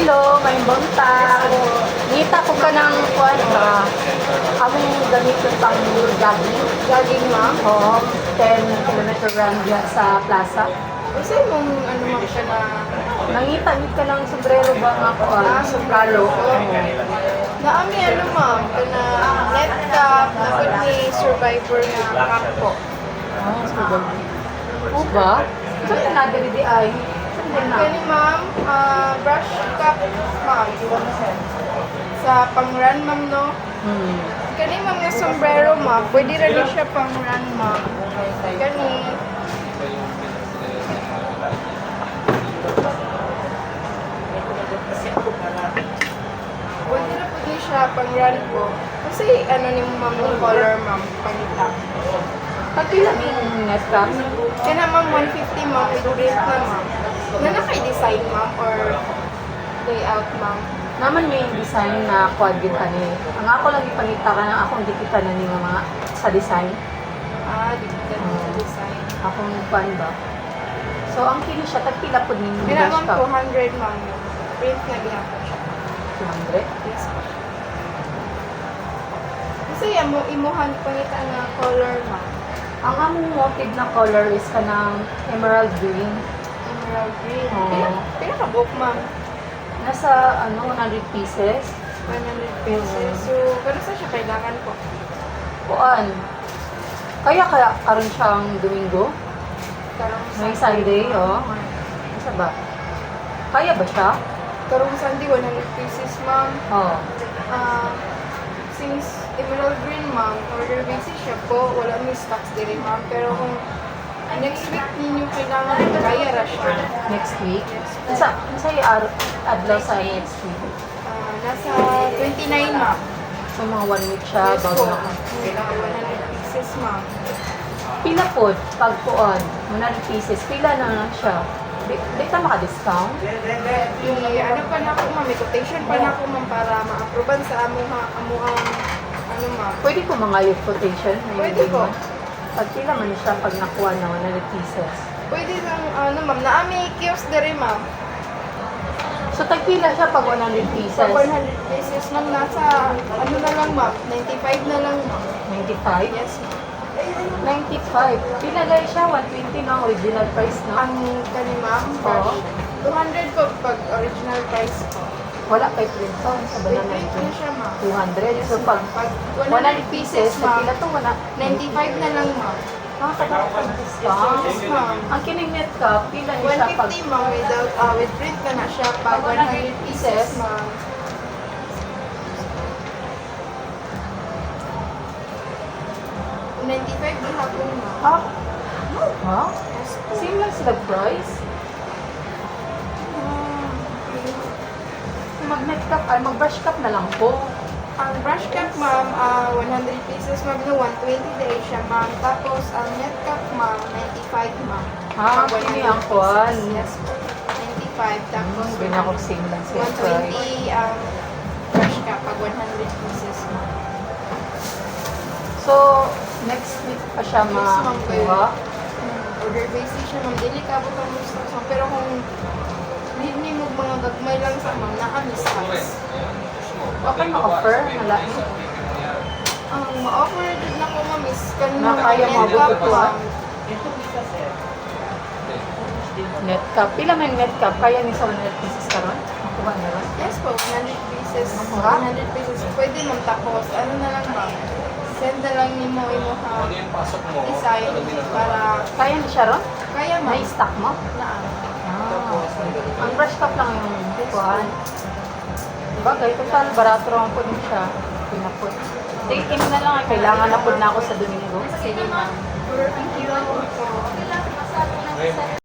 Hello, may buntag. Ngita ko ka ng kuwan ba? Aming gamit yung pang jogging. Jogging, ma'am? Oo, 10 kilometer run dyan sa plaza. Kasi mong ano ma'am siya na Nangita-ngit ka ng sombrero ba nga kuwan? sombrero. Naami ano ma'am, na net cap, na pag may survivor na cap po. So ba? O ba? So, nagari di ay. Saan din na? Kani ma'am, brush cap ma'am. Sa pang-run ma'am no? Kani ma'am na sombrero ma'am, pwede rin siya pang-run ma'am. Kani, pwede na pwede siya pang-run po. Kasi ano ni ma'am yung color ma'am, panita. Pagkila may net cap? Kaya na ma'am, 150 ma'am, with print na ma'am. Na naka-design ma'am or layout ma'am. Naman may design na quad yun ka ni. Ang ako lang ipangita ka na akong di kita na ni mga sa design. Di kita sa design. Akong pan ba? So, ang kini siya, tagpila po ninyo Kaya brush ma'am, cap. 200 ma'am. Print na ginagawa siya. 200? Yes ma'am. Kasi imuhan pangita na color ma'am. Ang among motive na color is kanang emerald green. Emerald green. Oo. Pila ka book ma'am? Nasa 100 pieces. 100 pesos. So, gano'n sa siya kailangan po? Kuan. Kaya karon siyang Domingo? Karong May Sunday, oh. Isa ba? Kaya ba siya? Karong Sunday, 100 pieces ma'am. Oo. Since Emerald Green ma'am, order basis siya po, wala may stocks din ma'am. Pero kung next week ninyo kailangan, kaya ra siya. Next week? Yes. Isa yung adlaw sa next week. Nasa 29 ma'am. So, mga 1 week siya, Yes bago po. na. 100 pieces ma'am. Pila po, pag kuon, 100 pieces, pila na lang siya. Di ka maka-discount? Yung ano pa na ako ma'am, may quotation pa na ako ma'am para ma-approvean sa amuang ano ma'am. Pwede po mga yung quotation? Pwede po. Pag pila man siya pag nakuha na 100 pieces. Pwede lang ano ma'am, naami kiosk din ma'am. So, tagpila siya pag 100 pieces? Sa 100 pieces ma'am, nasa ano na lang ma'am, 95 na lang ma'am. 95? Yes ma'am. 95. Pila guys siya, 120 na ang original price, no? Ang kani ma'am, Oo. 200 po pag original price po. Wala kay print to. Sa Wait, banana wait na siya ma'am. 200. So, pag Pag 100 pieces, ma'am, pila to, 95 na lang ma'am. Nakakadapat discount. Yes ma'am. Ang kinig-net ka, pila niya siya pag 150 ma'am with print na na siya pag 100 pieces ma'am. $95 gihapon ma'am. ha? Ha? Yes po. Same lang sila price? Kung mag-net cap, ay mag-brush cap na lang po. Ang brush cap ma'am, 100 pieces ma'am, no, 120 din siya ma'am. Tapos ang net cap ma'am, 95 ma'am. Ha, Pag pili 100 ang kwan. pieces. Yes po. 95. Tapos Binakok same lang sila price. 120 ang brush cap pag 100 pieces ma'am. So, next week pa siya Yes, ma'am, kayo. makuha. Order basis siya ma'am, dili ka butang mo stocks ma'am. Pero kung hindi mo mga gagmay lang sa ma'am, naka-stocks. Okay, ma-offer. Malaki. Ang ma-offer din na ko ma'am is kanina Na kaya net mabuto cap po, ma'am. Net cap. Pila may net cap? Kaya ni sa 100 pieces karon? Makuha na ron? Yes po, 100 pieces. Makuha? 100 pieces. Pwede ma'am, tapos ano na lang ma'am. Send na lang ni mo ha. Design para Kaya ni siya ron? kaya ma'am. May stock mo? Na Ah, ang brush cap lang yung kuhaan. Bagay, total, barato lang po din siya. Pinapot. Tingin na lang, kailangan na po na ako sa Domingo. Sige ma'am. Thank you.